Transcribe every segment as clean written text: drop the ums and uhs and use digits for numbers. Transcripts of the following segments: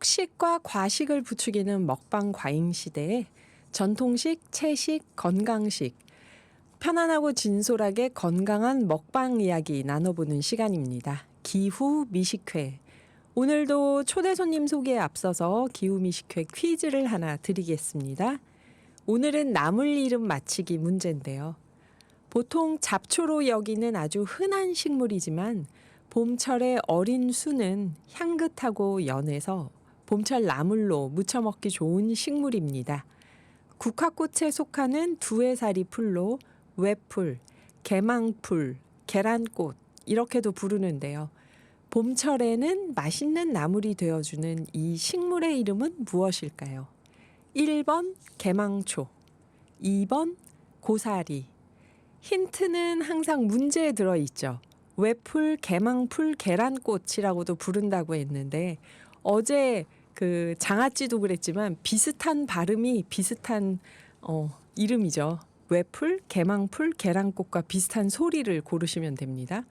속식과 과식을 부추기는 먹방 과잉 시대에 전통식, 채식, 건강식, 편안하고 진솔하게 건강한 먹방 이야기 나눠보는 시간입니다. 기후 미식회. 오늘도 초대 손님 소개에 앞서서 기후 미식회 퀴즈를 하나 드리겠습니다. 오늘은 나물 이름 맞히기 문제인데요. 보통 잡초로 여기는 아주 흔한 식물이지만 봄철의 어린 순은 향긋하고 연해서 봄철 나물로 무쳐 먹기 좋은 식물입니다. 국화꽃에 속하는 두해살이 풀로 외풀, 개망풀, 계란꽃 이렇게도 부르는데요. 봄철에는 맛있는 나물이 되어주는 이 식물의 이름은 무엇일까요? 1번 개망초, 2번 고사리. 힌트는 항상 문제에 들어있죠. 외풀, 개망풀, 계란꽃이라고도 부른다고 했는데 어제 그 장아찌도 그랬지만 비슷한 발음이 비슷한 이름이죠. 외풀, 개망풀, 계란꽃과 비슷한 소리를 고르시면 됩니다.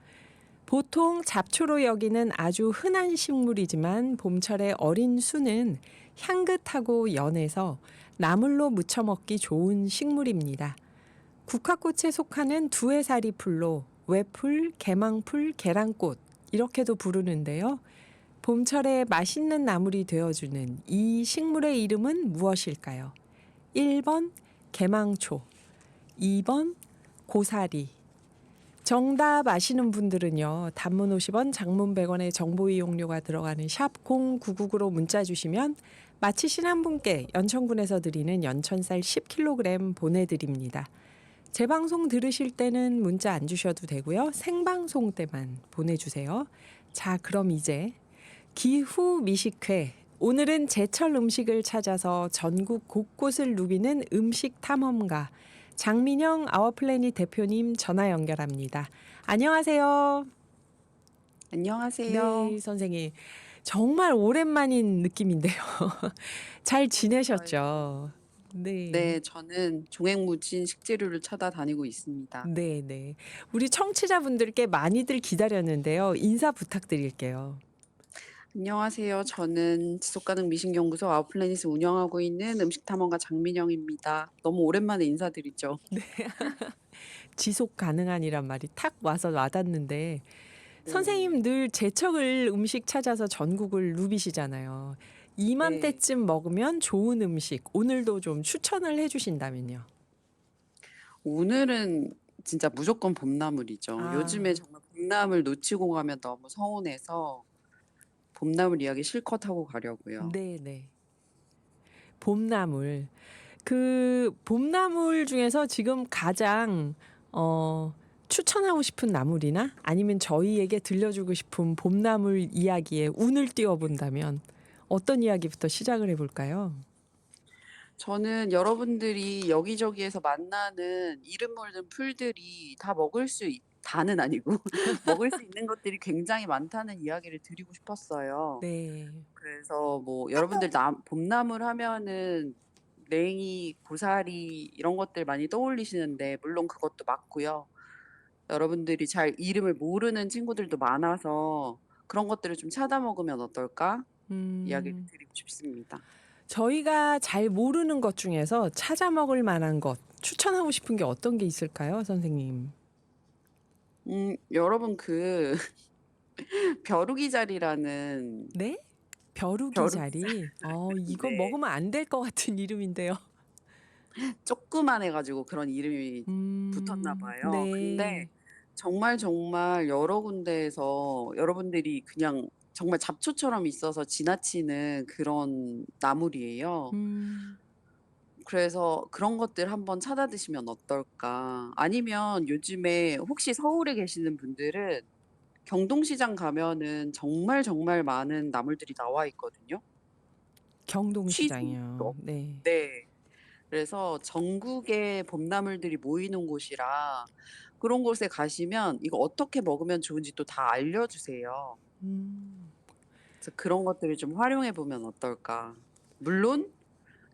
보통 잡초로 여기는 아주 흔한 식물이지만 봄철의 어린 순은 향긋하고 연해서 나물로 무쳐 먹기 좋은 식물입니다. 국화꽃에 속하는 두해살이 풀로 외풀, 개망풀, 계란꽃 이렇게도 부르는데요. 봄철에 맛있는 나물이 되어주는 이 식물의 이름은 무엇일까요? 1번 개망초, 2번 고사리. 정답 아시는 분들은요. 단문 50원, 장문 100원의 정보 이용료가 들어가는 샵 0999로 문자 주시면 맞히신 한 분께 연천군에서 드리는 연천쌀 10kg 보내드립니다. 재방송 들으실 때는 문자 안 주셔도 되고요. 생방송 때만 보내주세요. 자, 그럼 이제 기후 미식회. 오늘은 제철 음식을 찾아서 전국 곳곳을 누비는 음식 탐험가 장민영 아워플래닛 대표님 전화 연결합니다. 안녕하세요. 안녕하세요. 네, 선생님. 정말 오랜만인 느낌인데요. 잘 지내셨죠? 네. 네, 저는 종횡무진 식재료를 찾아다니고 있습니다. 네, 네. 우리 청취자분들께 많이들 기다렸는데요. 인사 부탁드릴게요. 안녕하세요. 저는 지속가능 미식연구소 아웃플래닛을 운영하고 있는 음식탐험가 장민영입니다. 너무 오랜만에 인사드리죠. 지속 가능한이란 말이 탁 와서 와닿는데 네, 선생님 늘 제철 음식 찾아서 전국을 누비시잖아요. 네. 이맘때쯤 먹으면 좋은 음식 오늘도 좀 추천을 해주신다면요. 오늘은 진짜 무조건 봄나물이죠. 요즘에 아, 정말 봄나물 놓치고 가면 너무 서운해서 봄나물 이야기 실컷 하고 가려고요. 네네. 봄나물. 그 봄나물 중에서 지금 가장 추천하고 싶은 나물이나 아니면 저희에게 들려주고 싶은 봄나물 이야기에 운을 띄워본다면 어떤 이야기부터 시작을 해볼까요? 저는 여러분들이 여기저기에서 만나는 이름 모르는 풀들이 다 다는 아니고 먹을 수 있는 것들이 굉장히 많다는 이야기를 드리고 싶었어요. 네. 그래서 뭐 여러분들 봄나물 하면은 냉이, 고사리 이런 것들 많이 떠올리시는데 물론 그것도 맞고요. 여러분들이 잘 이름을 모르는 친구들도 많아서 그런 것들을 좀 찾아 먹으면 어떨까? 이야기를 음, 드리고 싶습니다. 저희가 잘 모르는 것 중에서 찾아 먹을 만한 것 추천하고 싶은 게 어떤 게 있을까요, 선생님? 여러분 벼룩이 자리라는 네? 벼룩이 벼룩이 자리. 이거 네. 먹으면 안 될 것 같은 이름인데요. 조그만해 가지고 그런 이름이 붙었나 봐요. 근데 네. 정말 정말 여러 군데에서 여러분들이 그냥 정말 잡초처럼 있어서 지나치는 그런 나물이에요. 음, 그래서 그런 것들 한번 찾아 드시면 어떨까? 아니면 요즘에 혹시 서울에 계시는 분들은 경동시장 가면은 정말 정말 많은 나물들이 나와 있거든요. 경동시장이요. 취종도. 네. 네. 그래서 전국의 봄나물들이 모이는 곳이라 그런 곳에 가시면 이거 어떻게 먹으면 좋은지 또 다 알려주세요. 음, 그래서 그런 것들을 좀 활용해 보면 어떨까. 물론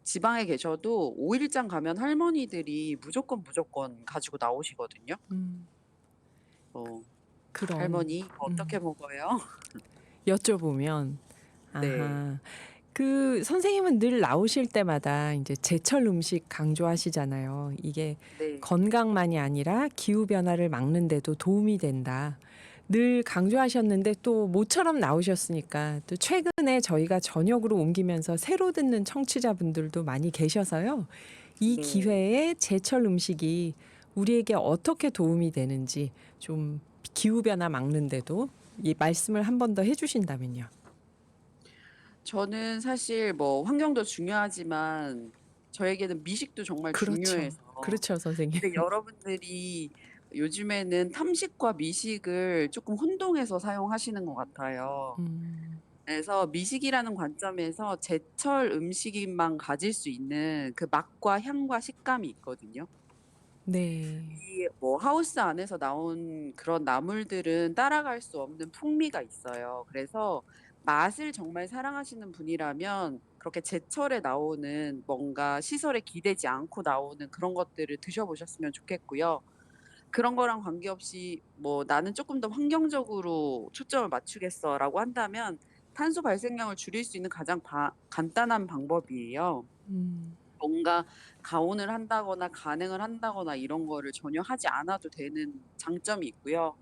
지방에 계셔도 5일장 가면 할머니들이 무조건 가지고 나오시거든요. 음, 어, 그럼, 할머니 이거 어떻게 먹어요? 여쭤보면, 네. 아하. 그 선생님은 늘 나오실 때마다 이제 제철 음식 강조하시잖아요. 이게 네. 건강만이 아니라 기후 변화를 막는 데도 도움이 된다. 늘 강조하셨는데 또 모처럼 나오셨으니까 또 최근에 저희가 저녁으로 옮기면서 새로 듣는 청취자분들도 많이 계셔서요. 이 네. 기회에 제철 음식이 우리에게 어떻게 도움이 되는지 좀 기후 변화 막는데도 이 말씀을 한 번 더 해주신다면요. 저는 사실 뭐 환경도 중요하지만 저에게는 미식도 정말 그렇죠. 중요해서 그렇죠, 선생님. 근데 여러분들이 요즘에는 탐식과 미식을 조금 혼동해서 사용하시는 것 같아요. 음, 그래서 미식이라는 관점에서 제철 음식만 가질 수 있는 그 맛과 향과 식감이 있거든요. 네. 이 뭐 하우스 안에서 나온 그런 나물들은 따라갈 수 없는 풍미가 있어요. 그래서 맛을 정말 사랑하시는 분이라면 그렇게 제철에 나오는 뭔가 시설에 기대지 않고 나오는 그런 것들을 드셔 보셨으면 좋겠고요. 그런 거랑 관계없이 뭐 '나는 쪼끔 더 환경적으로 초점을 맞추겠어.'라고 한다면 탄소 발생량을 줄일 수 있는 가장 간단한 방법이에요. 음, 뭔가 가온을 한다거나 간행을 한다거나 이런 거를 전혀 하지 않아도 되는 장점이 있고요.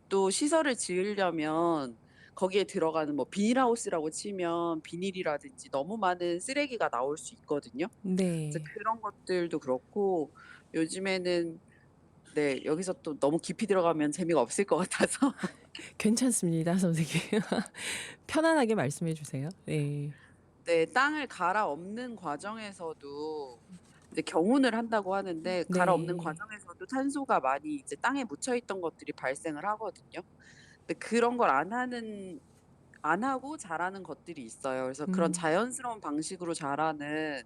또 시설을 지으려면 거기에 들어가는 뭐 비닐하우스라고 치면 비닐이라든지 너무 많은 쓰레기가 나올 수 있거든요. 그래서 네. 그런 것들도 그렇고 요즘에는 네 여기서 또 너무 깊이 들어가면 재미가 없을 것 같아서 괜찮습니다, 선생님. 편안하게 말씀해 주세요. 네. 네 땅을 갈아엎는 과정에서도 이제 경운을 한다고 하는데 갈아엎는 네. 과정에서도 탄소가 많이 이제 땅에 묻혀 있던 것들이 발생을 하거든요. 근데 그런 걸 안 하고 자라는 것들이 있어요. 그래서 그런 음. 자연스러운 방식으로 자라는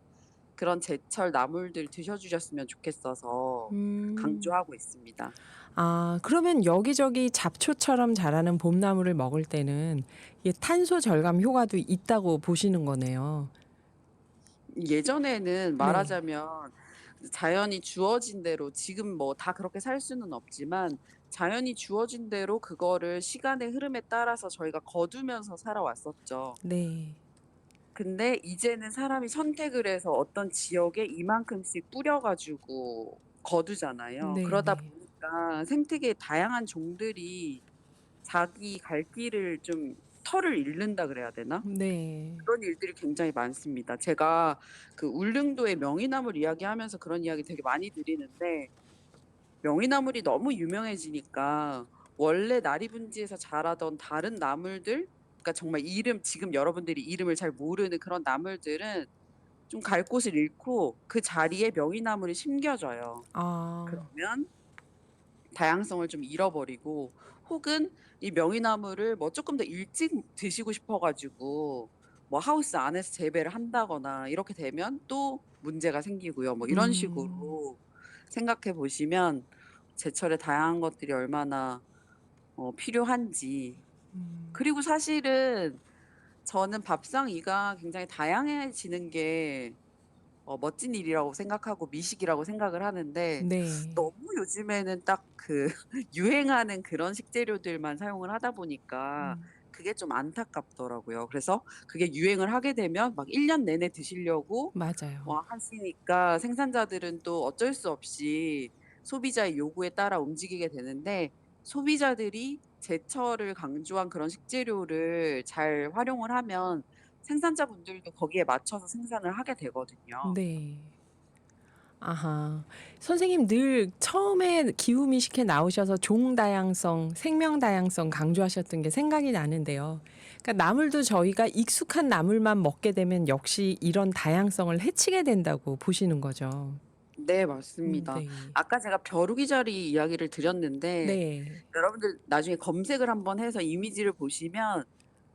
그런 제철 나물들 드셔 주셨으면 좋겠어서 음. 강조하고 있습니다. 아, 그러면 여기저기 잡초처럼 자라는 봄나물을 먹을 때는 이게 탄소 절감 효과도 있다고 보시는 거네요. 예전에는 네. 말하자면 자연이 주어진 대로 지금 뭐 다 그렇게 살 수는 없지만 자연이 주어진 대로 그거를 시간의 흐름에 따라서 저희가 거두면서 살아왔었죠. 네. 근데 이제는 사람이 선택을 해서 어떤 지역에 이만큼씩 뿌려 가지고 거두잖아요. 그러다 네네. 보니까 생태계의 다양한 종들이 자기 갈 길을 좀 터를 잃는다 그래야 되나? 네. 그런 일들이 굉장히 많습니다. 제가 그 울릉도의 명이나물 이야기하면서 그런 이야기 되게 많이 드리는데 명이나물이 너무 유명해지니까 원래 나리분지에서 자라던 다른 나물들 그러니까 정말 지금 여러분들이 이름을 잘 모르는 그런 나물들은 좀 갈 곳을 잃고 그 자리에 명이나물이 심겨져요. 아. 그러면 다양성을 좀 잃어버리고 혹은 이 명이나물을 뭐 쪼끔 더 일찍 드시고 싶어 가지고 뭐 하우스 안에서 재배를 한다거나 이렇게 되면 또 문제가 생기고요. 뭐 이런 음. 식으로 생각해 보시면 제철의 다양한 것들이 얼마나 필요한지. 음. 그리고 사실은 저는 밥상위가 굉장히 다양해지는 게 멋진 일이라고 생각하고 미식이라고 생각을 하는데 네. 너무 요즘에는 딱 그 유행하는 그런 식재료들만 사용을 하다 보니까 음. 그게 좀 안타깝더라고요. 그래서 그게 유행을 하게 되면 막 1년 내내 드시려고 맞아요. 하시니까 생산자들은 또 어쩔 수 없이 소비자의 요구에 따라 움직이게 되는데 소비자들이 제철을 강조한 그런 식재료를 잘 활용을 하면 생산자분들도 거기에 맞춰서 생산을 하게 되거든요. 네. 아하. 선생님 늘 처음에 기후 미식회 나오셔서 종 다양성, 생명 다양성 강조하셨던 게 생각이 나는데요. 그러니까 나물도 저희가 익숙한 나물만 먹게 되면 역시 이런 다양성을 해치게 된다고 보시는 거죠. 네 맞습니다. 네. 아까 제가 벼룩이 자리 이야기를 드렸는데 네. 여러분들 나중에 검색을 한번 해서 이미지를 보시면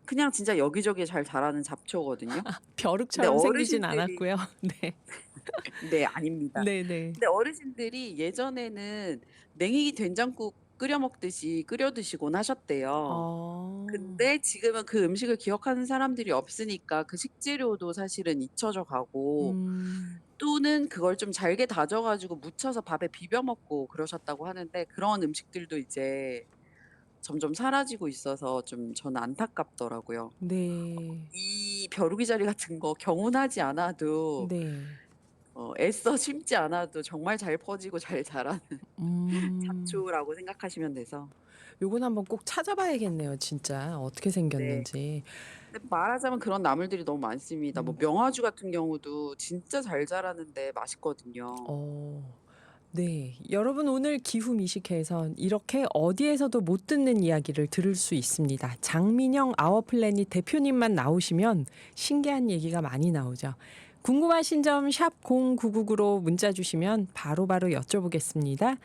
그냥 진짜 여기저기에 잘 자라는 잡초거든요. 근데 벼룩처럼 생기진 어르신들이 않았고요. 네. 네 아닙니다. 네네. 근데 어르신들이 예전에는 냉이 된장국 끓여 먹듯이 끓여 드시곤 하셨대요. 어. 근데 지금은 그 음식을 기억하는 사람들이 없으니까 그 식재료도 사실은 잊혀져 가고 음. 또는 그걸 좀 잘게 다져 가지고 무쳐서 밥에 비벼 먹고 그러셨다고 하는데 그런 음식들도 이제 점점 사라지고 있어서 좀 저는 안타깝더라고요. 네. 이 벼룩이 자리 같은 거 경운하지 않아도 네. 애써 심지 않아도 정말 잘 퍼지고 잘 자라는 음. 잡초라고 생각하시면 돼서. 요건 한번 꼭 찾아봐야겠네요 진짜 어떻게 네. 생겼는지. 근데 말하자면 그런 나물들이 너무 많습니다. 뭐 음. 명아주 같은 경우도 진짜 잘 자라는데 맛있거든요. 어. 네. 여러분 오늘 기후 미식회에선 이렇게 어디에서도 못 듣는 이야기를 들을 수 있습니다. 장민영 아워플래닛 대표님만 나오시면 신기한 얘기가 많이 나오죠. 궁금하신 점 샵 0999로 문자 주시면 바로바로 여쭤보겠습니다.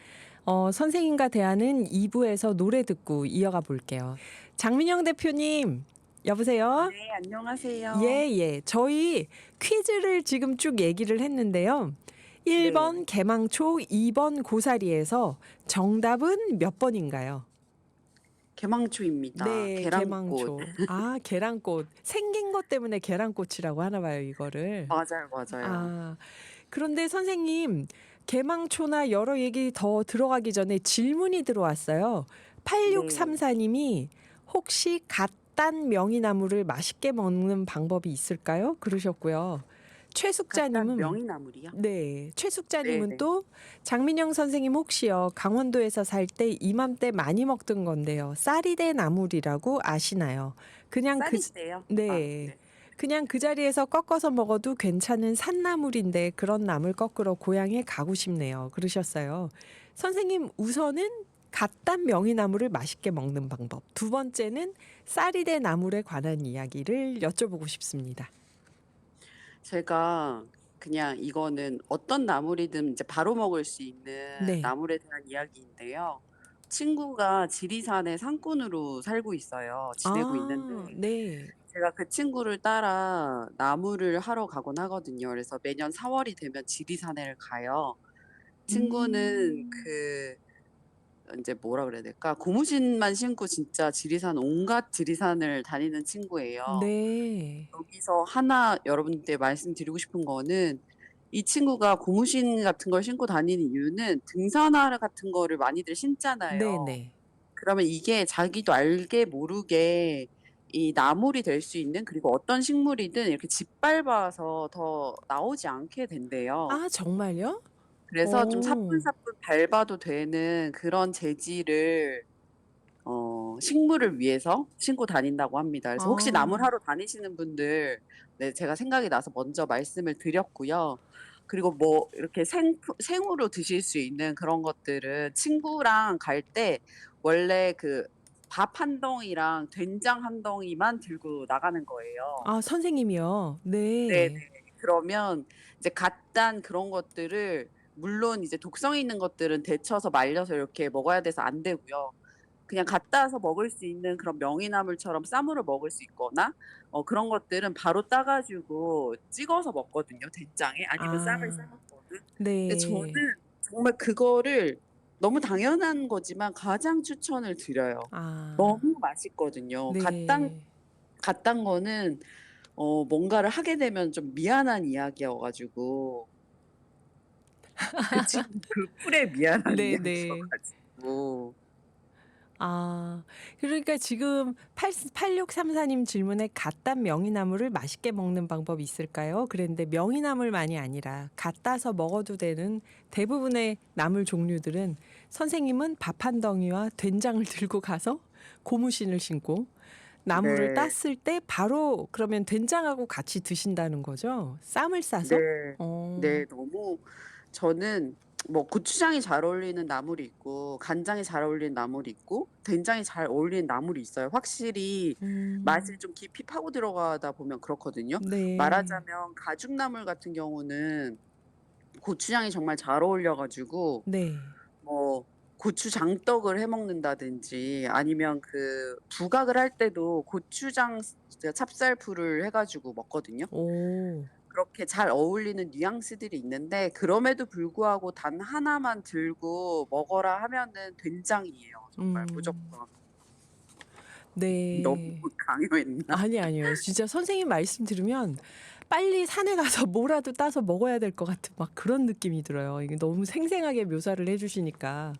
선생님과 대화는 2부에서 노래 듣고 이어가 볼게요. 장민영 대표님, 여보세요? 네, 안녕하세요. 예. 저희 퀴즈를 지금 쭉 얘기를 했는데요. 1번 네. 개망초, 2번 고사리에서 정답은 몇 번인가요? 개망초입니다. 네, 계란꽃. 개망초. 아, 계란꽃. 생긴 것 때문에 계란꽃이라고 하나 봐요, 이거를. 맞아요. 아, 그런데 선생님, 개망초나 여러 얘기 더 들어가기 전에 질문이 들어왔어요. 네. 8634님이 혹시 갓 딴 명이나물을 맛있게 먹는 방법이 있을까요? 그러셨고요. 갓단 최숙자님은 명이나물이요? 네, 최숙자님은 네네. 또 장민영 선생님 혹시요 강원도에서 살 때 이맘때 많이 먹던 건데요. 쌀이대 나물이라고 아시나요? 그냥 쌀이대요? 아, 네. 네. 그냥 그 자리에서 꺾어서 먹어도 괜찮은 산나물인데 그런 나물 꺾으러 고향에 가고 싶네요. 그러셨어요. 선생님 우선은 갓단 명이나물을 맛있게 먹는 방법. 두 번째는 쌀이대 나물에 관한 이야기를 여쭤보고 싶습니다. 제가 그냥 이거는 어떤 나물이든 이제 바로 먹을 수 있는 네. 나물에 대한 이야기인데요. 친구가 지리산에 산꾼으로 살고 있어요. 지내고 아, 있는데 네. 제가 그 친구를 따라 나무를 하러 가곤 하거든요. 그래서 매년 4월이 되면 지리산에를 가요. 친구는 음. 그 인제 뭐라 그래야 될까? 고무신만 신고 진짜 지리산 온갖 지리산을 다니는 친구예요. 네. 여기서 하나 여러분께 말씀드리고 싶은 거는 이 친구가 고무신 같은 걸 신고 다니는 이유는 등산화 같은 거를 많이들 신잖아요. 네네. 그러면 이게 자기도 알게 모르게 이 나물이 될 수 있는 그리고 어떤 식물이든 이렇게 짓밟아서 더 나오지 않게 된대요. 아, 정말요? 그래서 좀 어. 사뿐사뿐 밟아도 되는 그런 재질을 식물을 위해서 신고 다닌다고 합니다. 그래서 혹시 나물 아. 하러 다니시는 분들 네 제가 생각이 나서 먼저 말씀을 드렸고요. 그리고 뭐 이렇게 생으로 드실 수 있는 그런 것들은 친구랑 갈 때 원래 그 밥 한 덩이랑 된장 한 덩이만 들고 나가는 거예요. 아, 선생님이요? 네네. 네. 그러면 이제 갓단 그런 것들을 물론 이제 독성이 있는 것들은 데쳐서 말려서 이렇게 먹어야 돼서 안 되고요. 그냥 갖다 서 먹을 수 있는 그런 명이나물처럼 쌈으로 먹을 수 있거나 그런 것들은 바로 따 가지고 찍어서 먹거든요, 된장에. 아니면 쌈을 싸 아. 먹거든. 근데 저는 네. 정말 그거를 너무 당연한 거지만 가장 추천을 드려요. 아. 너무 맛있거든요. 네. 갓단 거는 뭔가를 하게 되면 좀 미안한 이야기여 가지고 그 친구 그 꿀에 미안한 이야기여 네네. 가지고 아. 그러니까 지금 8634님 질문에 갓단 명이나물을 맛있게 먹는 방법이 있을까요? 그랬는데 명이나물만이 아니라 갓 따서 먹어도 되는 대부분의 나물 종류들은 선생님은 밥 한 덩이와 된장을 들고 가서 고무신을 신고 나물을 네. 땄을 때 바로 그러면 된장하고 같이 드신다는 거죠? 쌈을 싸서? 네. 어. 네. 너무 저는 뭐 고추장이 잘 어울리는 나물이 있고 간장이 잘 어울리는 나물이 있고 된장이 잘 어울리는 나물이 있어요. 확실히 맛을 음. 좀 깊이 파고 들어가다 보면 그렇거든요. 네. 말하자면 가죽나물 같은 경우는 고추장이 정말 잘 어울려 가지고 네. 뭐 고추장떡을 해 먹는다든지 아니면 그 부각을 할 때도 고추장 찹쌀풀을 해 가지고 먹거든요. 오. 그렇게 잘 어울리는 뉘앙스들이 있는데 그럼에도 불구하고 단 하나만 들고 먹어라 하면은 된장이에요. 정말 음. 무조건. 너무 네. 강요했나? 아니에요. 진짜 선생님 말씀 들으면 빨리 산에 가서 뭐라도 따서 먹어야 될 것 같은 막 그런 느낌이 들어요. 이게 너무 생생하게 묘사를 해 주시니까.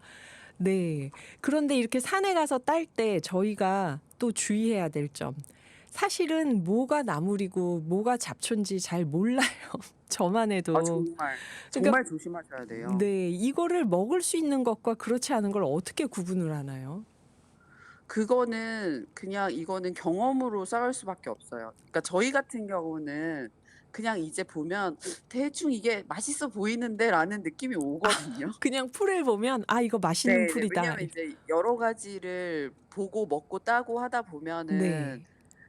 네. 그런데 이렇게 산에 가서 딸 때 저희가 또 주의해야 될 점. 사실은 뭐가 나물이고 뭐가 잡초인지 잘 몰라요. 저만 아 해도. 정말, 그러니까 정말 조심하셔야 돼요. 네. 이거를 먹을 수 있는 것과 그렇지 않은 걸 어떻게 구분을 하나요? 그거는 그냥 이거는 경험으로 쌓을 수밖에 없어요. 그러니까 저희 같은 경우는 그냥 이제 보면 '대충 이게 맛있어 보이는데.'라는 느낌이 오거든요. 그냥 풀을 보면 '아 이거 맛있는 네네. 풀이다.' 왜냐하면 이제 여러 가지를 보고 먹고 따고 하다 보면은 네.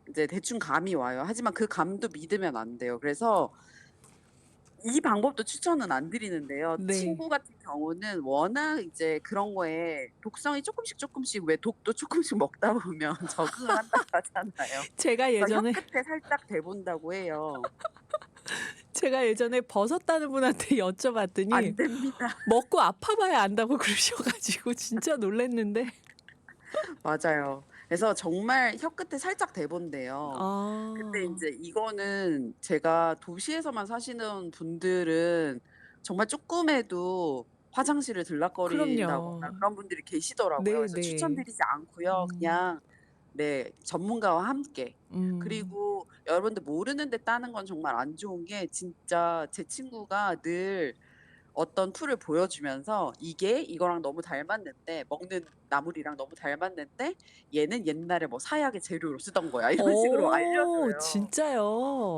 이제 대충 감이 와요. 하지만 그 감도 믿으면 안 돼요. 그래서 이 방법도 추천은 안 드리는데요. 네. 친구 같은 경우는 워낙 이제 그런 거에 독성이 쪼끔씩 왜 독도 쪼끔씩 먹다 보면 적응을 한다고 하잖아요. 제가 그래서 혀 예전에 끝에 살짝 대본다고 해요. 제가 예전에 버섯 따는 분한테 여쭤봤더니 안 됩니다. 먹고 아파 봐야 안다고 그러셔 가지고 진짜 놀랐는데. 맞아요. 그래서 정말 혀 끝에 살짝 대본대요. 근데 아. 인제 이거는 제가 도시에서만 사시는 분들은 정말 쪼끔해도 화장실을 들락거린다거나 그럼요. 그런 분들이 계시더라고요. 그래서 네네. 추천드리지 않고요. 음. 그냥 네 전문가와 함께. 음. 그리고 여러분들 모르는 데 따는 건 정말 안 좋은 게 진짜 제 친구가 늘 어떤 툴을 보여주면서 "이게 이거랑 너무 닮았는데 먹는 나물이랑 너무 닮았는데 얘는 옛날에 뭐 사약의 재료로 쓰던 거야." 이런 식으로 알려줘요. 진짜요?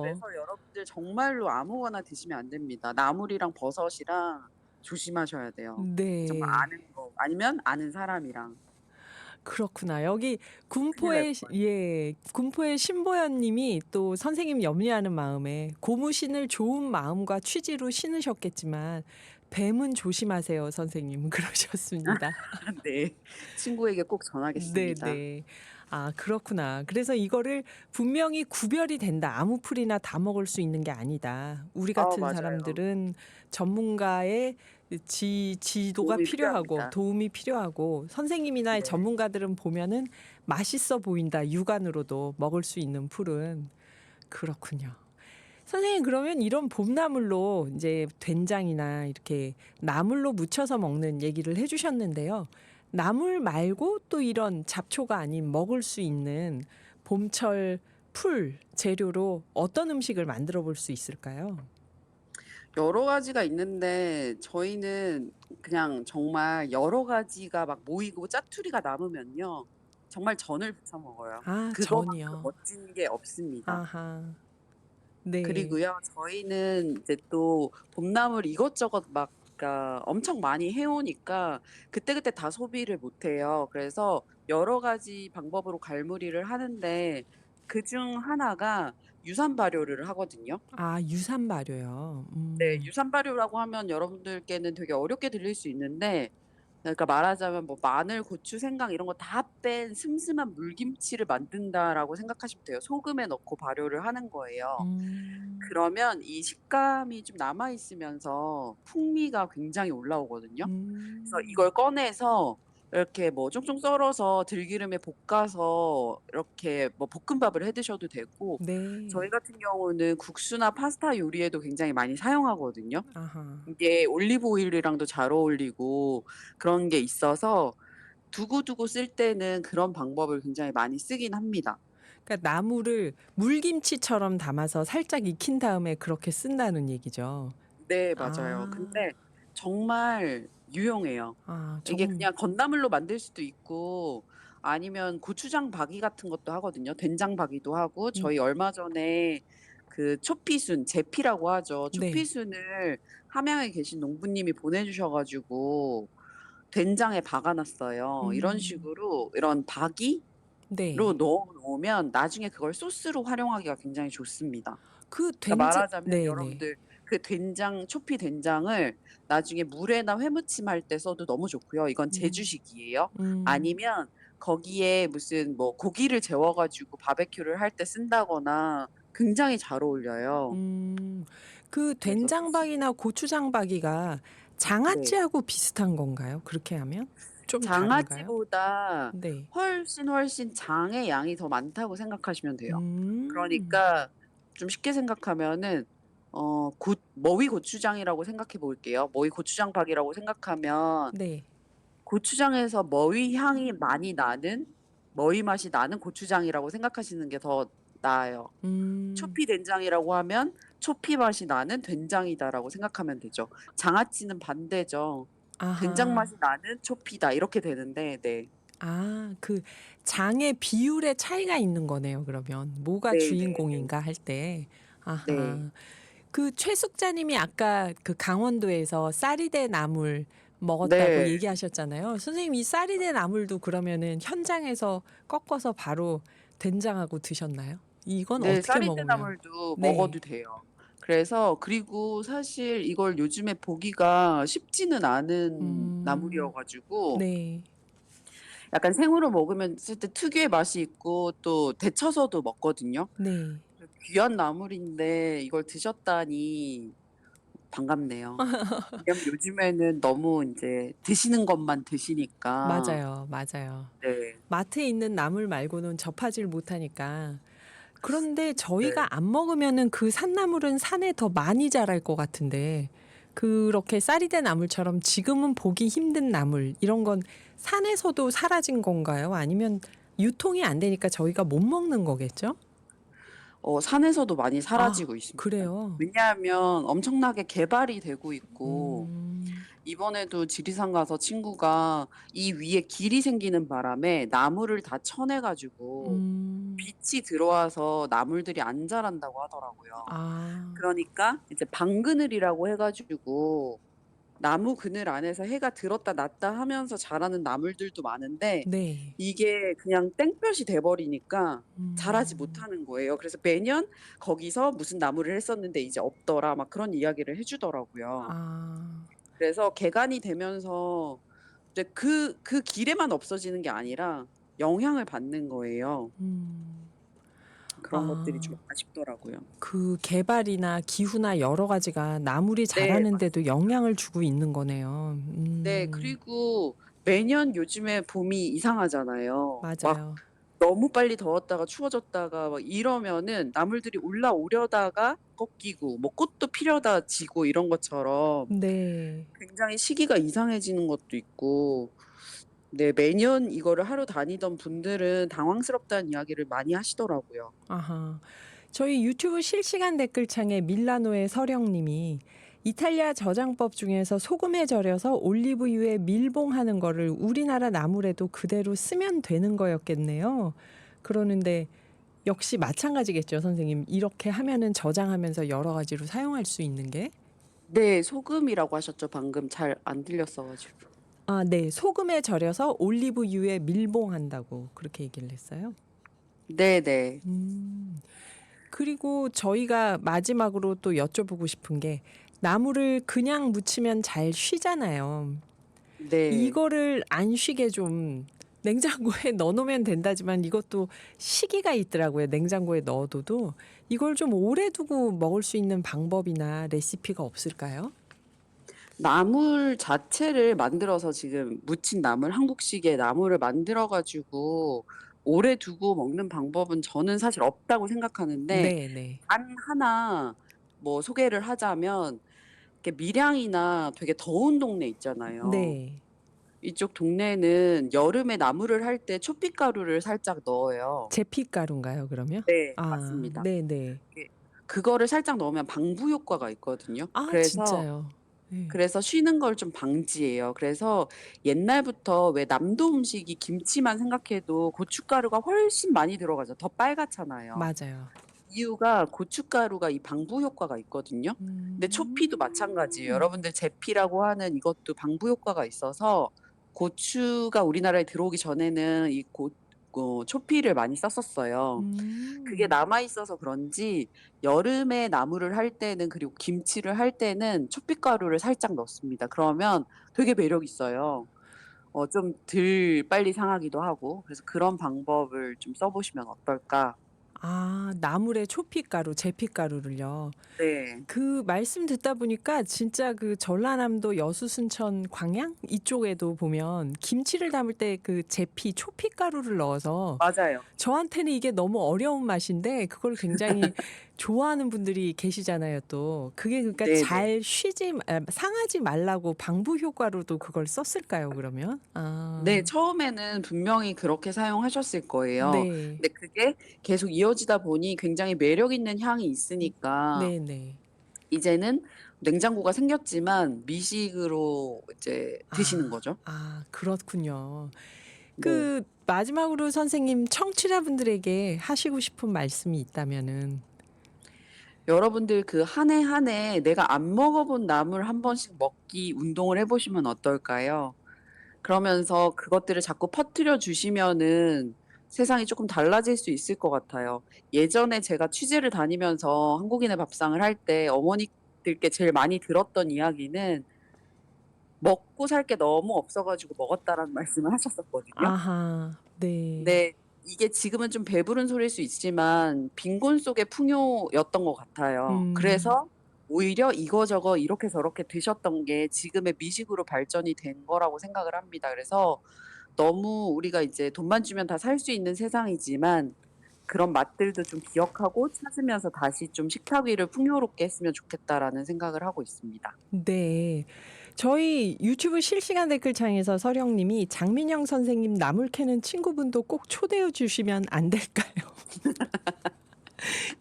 그래서 여러분들 정말로 아무거나 드시면 안 됩니다. 나물이랑 버섯이랑 조심하셔야 돼요. 정말 네. 아는 거 아니면 아는 사람이랑. 그렇구나. 여기 큰일 날 군포의 것 같아요. 군포의 신보연 님이 또 선생님 염려하는 마음에 "고무신을 좋은 마음과 취지로 신으셨겠지만 뱀은 조심하세요 선생님." 그러셨습니다. 네. 친구에게 꼭 전하겠습니다. 네네. 아 그렇구나. 그래서 이거를 분명히 구별이 된다. 아무 풀이나 다 먹을 수 있는 게 아니다. 우리 같은 맞아요. 사람들은 전문가의 지도가 도움이 필요하고 필요합니다. 도움이 필요하고 선생님이나 네. 전문가들은 보면은 맛있어 보인다. 육안으로도 먹을 수 있는 풀은. 그렇군요. 선생님 그러면 이런 봄나물로 이제 된장이나 이렇게 나물로 무쳐서 먹는 얘기를 해 주셨는데요. 나물 말고 또 이런 잡초가 아닌 먹을 수 있는 봄철 풀 재료로 어떤 음식을 만들어 볼 수 있을까요? 여러 가지가 있는데 저희는 그냥 정말 여러 가지가 막 모이고 짜투리가 남으면요. 정말 전을 부쳐 먹어요. 아 그거만큼 전이요. 멋진 게 없습니다. 아하. 네. 그리고요. 저희는 이제 또 봄나물 이것저것 막 그러니까 엄청 많이 해 오니까 그때그때 다 소비를 못 해요. 그래서 여러 가지 방법으로 갈무리를 하는데 그중 하나가 유산 발효를 하거든요. 아 유산 발효요. 네. 유산 발효라고 하면 여러분들께는 되게 어렵게 들릴 수 있는데 그러니까 말하자면 뭐 마늘, 고추, 생강 이런 거 다 뺀 슴슴한 물김치를 만든다라고 생각하시면 돼요. 소금에 넣고 발효를 하는 거예요. 음. 그러면 이 식감이 좀 남아 있으면서 풍미가 굉장히 올라오거든요. 그래서 음. 이걸 꺼내서 이렇게 뭐 쫑쫑 썰어서 들기름에 볶아서 이렇게 뭐 볶음밥을 해 드셔도 되고 저희 네. 같은 경우는 국수나 파스타 요리에도 굉장히 많이 사용하거든요. 아하. 이게 올리브 오일이랑도 잘 어울리고 그런 게 있어서 두고두고 쓸 때는 그런 방법을 굉장히 많이 쓰긴 합니다. 그러니까 나물을 물김치처럼 담아서 살짝 익힌 다음에 그렇게 쓴다는 얘기죠. 네 맞아요. 아. 근데 정말 유용해요. 아 이게 정 그냥 건나물로 만들 수도 있고 아니면 고추장 박이 같은 것도 하거든요. 된장 박이도 하고 음 저희 얼마 전에 그 초피순 제피라고 하죠. 네. 초피순을 함양에 계신 농부님이 보내 주셔 가지고 된장에 박아 놨어요. 이런 음. 식으로 이런 박이로 네. 넣어 놓으면 나중에 그걸 소스로 활용하기가 굉장히 좋습니다. 그 그러니까 된장 말하자면 네네. 여러분들 그 된장 초피 된장을 나중에 물에나 회무침할 때 써도 너무 좋고요. 이건 음. 제주식이에요. 음. 아니면 거기에 무슨 뭐 고기를 재워 가지고 바베큐를 할 때 쓴다거나 굉장히 잘 어울려요. 음. 그 그래서 좋습니다. 된장박이나 고추장박이가 네. 장아찌하고 비슷한 건가요? 그렇게 하면? 좀 다른가요? 장아찌보다 네. 훨씬 장의 양이 더 많다고 생각하시면 돼요. 음. 그러니까 좀 쉽게 생각하면은 머위 고추장이라고 생각해 볼게요. 머위 고추장 박이라고 생각하면 네. 고추장에서 머위 향이 많이 나는 머위 맛이 나는 고추장이라고 생각하시는 게 더 나아요. 음. 초피 된장이라고 하면 초피 맛이 나는 된장이다라고 생각하면 되죠. 장아찌는 반대죠. 된장 아하. 맛이 나는 초피다 이렇게 되는데 네. 아 그 장의 비율의 차이가 있는 거네요 그러면. 뭐가 네네네. 주인공인가 할 때. 네. 아하. 그 최숙자 님이 아까 그 강원도에서 쌀이 된 나물 먹었다고 네. 얘기하셨잖아요. 선생님 이 쌀이 된 나물도 그러면은 현장에서 꺾어서 바로 된장하고 드셨나요? 이건 네. 어떻게 쌀이 된 먹으면 나물도 네. 먹어도 돼요. 그래서 그리고 사실 이걸 요즘에 보기가 쉽지는 않은 나물이어 음. 가지고 네. 약간 생으로 먹으면 쓸 때 특유의 맛이 있고 또 데쳐서도 먹거든요. 네. 그래서 귀한 나물인데 이걸 드셨다니 반갑네요. 왜냐면 요즘에는 너무 인제 드시는 것만 드시니까. 맞아요, 맞아요. 네. 마트에 있는 나물 말고는 접하지를 못하니까. 그런데 네. 저희가 안 먹으면은 그 산나물은 산에 더 많이 자랄 것 같은데 그렇게 쌀이 된 나물처럼 지금은 보기 힘든 나물 이런 건 산에서도 사라진 건가요? 아니면 유통이 안 되니까 저희가 못 먹는 거겠죠? 산에서도 많이 아 사라지고 있습니다. 그래요? 왜냐하면 엄청나게 개발이 되고 있고 음. 이번에도 지리산 가서 친구가 이 위에 길이 생기는 바람에 나무를 다 쳐내 가지고 음. 빛이 들어와서 나물들이 안 자란다고 하더라고요. 아. 그러니까 이제 방그늘이라고 해 가지고 나무 그늘 안에서 해가 들었다 놨다 하면서 자라는 나물들도 많은데 네. 이게 그냥 땡볕이 돼 버리니까 자라지 음. 못하는 거예요. 그래서 매년 거기서 "무슨 나무를 했었는데 이제 없더라." 막 그런 이야기를 해 주더라고요. 아. 그래서 개간이 되면서 이제 그 길에만 없어지는 게 아니라 영향을 받는 거예요. 음. 그런 것들이 좀 아. 아쉽더라고요. 그 개발이나 기후나 여러 가지가 나물이 네 자라는 데도 맞습니다. 영향을 주고 있는 거네요. 네 그리고 매년 요즘에 봄이 이상하잖아요. 막 맞아요. 너무 빨리 더웠다가 추워졌다가 막 이러면은 나물들이 올라오려다가 꺾이고 뭐 꽃도 피려다 지고 이런 것처럼 네. 굉장히 시기가 이상해지는 것도 있고 네 매년 이거를 하러 다니던 분들은 당황스럽다는 이야기를 많이 하시더라고요. 아하. 저희 유튜브 실시간 댓글창에 밀라노의 서령 님이 이탈리아 저장법 중에서 소금에 절여서 올리브유에 밀봉하는 거를 우리나라 나물에도 그대로 쓰면 되는 거였겠네요. 그러는데 역시 마찬가지겠죠, 선생님. 이렇게 하면은 저장하면서 여러 가지로 사용할 수 있는 게? 네 소금이라고 하셨죠 방금 잘 안 들렸어 가지고. 아 네. 소금에 절여서 올리브유에 밀봉한다고 그렇게 얘기를 했어요. 네네. 음. 그리고 저희가 마지막으로 또 여쭤보고 싶은 게 나물을 그냥 무치면 잘 쉬잖아요. 네. 이거를 안 쉬게 좀 냉장고에 넣어 놓으면 된다지만 이것도 시기가 있더라고요, 냉장고에 넣어 둬도. 이걸 좀 오래 두고 먹을 수 있는 방법이나 레시피가 없을까요? 나물 자체를 만들어서 지금 무친 나물 한국식의 나물을 만들어 가지고 오래 두고 먹는 방법은 저는 사실 없다고 생각하는데 네네. 단 하나 뭐 소개를 하자면 이렇게 밀양이나 되게 더운 동네 있잖아요. 네. 이쪽 동네는 여름에 나물을 할 때 초피가루를 살짝 넣어요. 제피가루인가요 그러면? 네. 아 맞습니다. 네네. 예. 그거를 살짝 넣으면 방부 효과가 있거든요. 아 그래서 진짜요? 예. 그래서 쉬는 걸 좀 방지해요. 그래서 옛날부터 왜 남도 음식이 김치만 생각해도 고춧가루가 훨씬 많이 들어가죠. 더 빨갛잖아요. 맞아요. 이유가 고춧가루가 이 방부 효과가 있거든요. 근데 초피도 마찬가지예요. 음. 여러분들 제피라고 하는 이것도 방부 효과가 있어서 고추가 우리나라에 들어오기 전에는 이 초피를 많이 썼었어요. 그게 음. 남아 있어서 그런지 여름에 나물을 할 때는 그리고 김치를 할 때는 초피가루를 살짝 넣습니다. 그러면 되게 매력 있어요. 좀 덜 빨리 상하기도 하고. 그래서 '그런 방법을 좀 써 보시면 어떨까.' 아, 나물의 초피가루, 제피가루를요. 네. 그 말씀 듣다 보니까 진짜 그 전라남도 여수, 순천, 광양 이쪽에도 보면 김치를 담을 때 그 제피, 초피가루를 넣어서 맞아요. 저한테는 이게 너무 어려운 맛인데 그걸 굉장히 좋아하는 분들이 계시잖아요, 또. 그게 그러니까 네네. 잘 상하지 말라고 방부 효과로도 그걸 썼을까요, 그러면? 네. 아, 처음에는 분명히 그렇게 사용하셨을 거예요. 네. 근데 그게 계속 이어지다 보니 굉장히 매력 있는 향이 음, 있으니까 네네. 이제는 냉장고가 생겼지만 미식으로 이제 드시는 아, 거죠. 그렇군요. 네. 그 마지막으로 선생님 청취자분들에게 하시고 싶은 말씀이 있다면은. 여러분들 그 한 해 한 해 내가 안 먹어 본 나물 한 번씩 먹기 운동을 해 보시면 어떨까요? 그러면서 그것들을 자꾸 퍼뜨려 주시면은 세상이 쪼끔 달라질 수 있을 것 같아요. 예전에 제가 취재를 다니면서 한국인의 밥상을 할 때 어머니들께 제일 많이 들었던 이야기는 "먹고 살 게 너무 없어 가지고 먹었다."라는 말씀을 하셨었거든요. 아하. 네. 근데 이게 지금은 좀 배부른 소리일 수 있지만 빈곤 속의 풍요였던 것 같아요. 음. 그래서 오히려 이거저거 이렇게 저렇게 드셨던 게 지금의 미식으로 발전이 된 거라고 생각을 합니다. 그래서 너무 우리가 이제 돈만 주면 다 살 수 있는 세상이지만 그런 맛들도 좀 기억하고 찾으면서 다시 좀 '식탁 위를 풍요롭게 했으면 좋겠다.'라는 생각을 하고 있습니다. 네. 저희 유튜브 실시간 댓글창에서 서령 님이 "장민영 선생님 나물 캐는 친구분도 꼭 초대해 주시면 안 될까요?"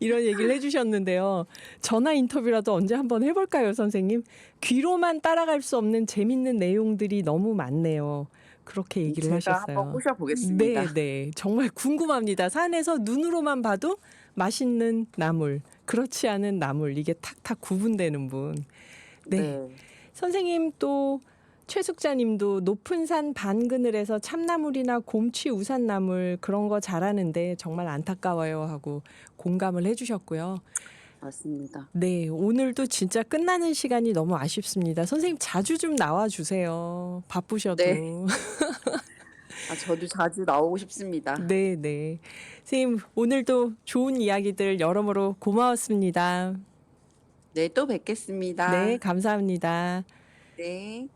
이런 얘기를 해 주셨는데요. 전화 인터뷰라도 언제 한번 해 볼까요, 선생님? 귀로만 따라갈 수 없는 재밌는 내용들이 너무 많네요. 그렇게 얘기를 제가 한번 하셨어요. 꼬셔 보겠습니다. 네네. 정말 궁금합니다. 산에서 눈으로만 봐도 맛있는 나물, 그렇지 않은 나물 이게 탁탁 구분되는 분. 네. 네. 선생님 또 최숙자 님도 높은 산 반그늘에서 참나물이나 곰취 우산나물 그런 거 잘하는데 정말 안타까워요 하고 공감을 해 주셨고요. 맞습니다. 네. 오늘도 진짜 끝나는 시간이 너무 아쉽습니다. 선생님 자주 좀 나와 주세요, 네. 바쁘셔도. 저도 자주 나오고 싶습니다. 네네. 선생님 오늘도 좋은 이야기들 여러모로 고마웠습니다. 네. 또 네. 뵙겠습니다. 감사합니다. 네.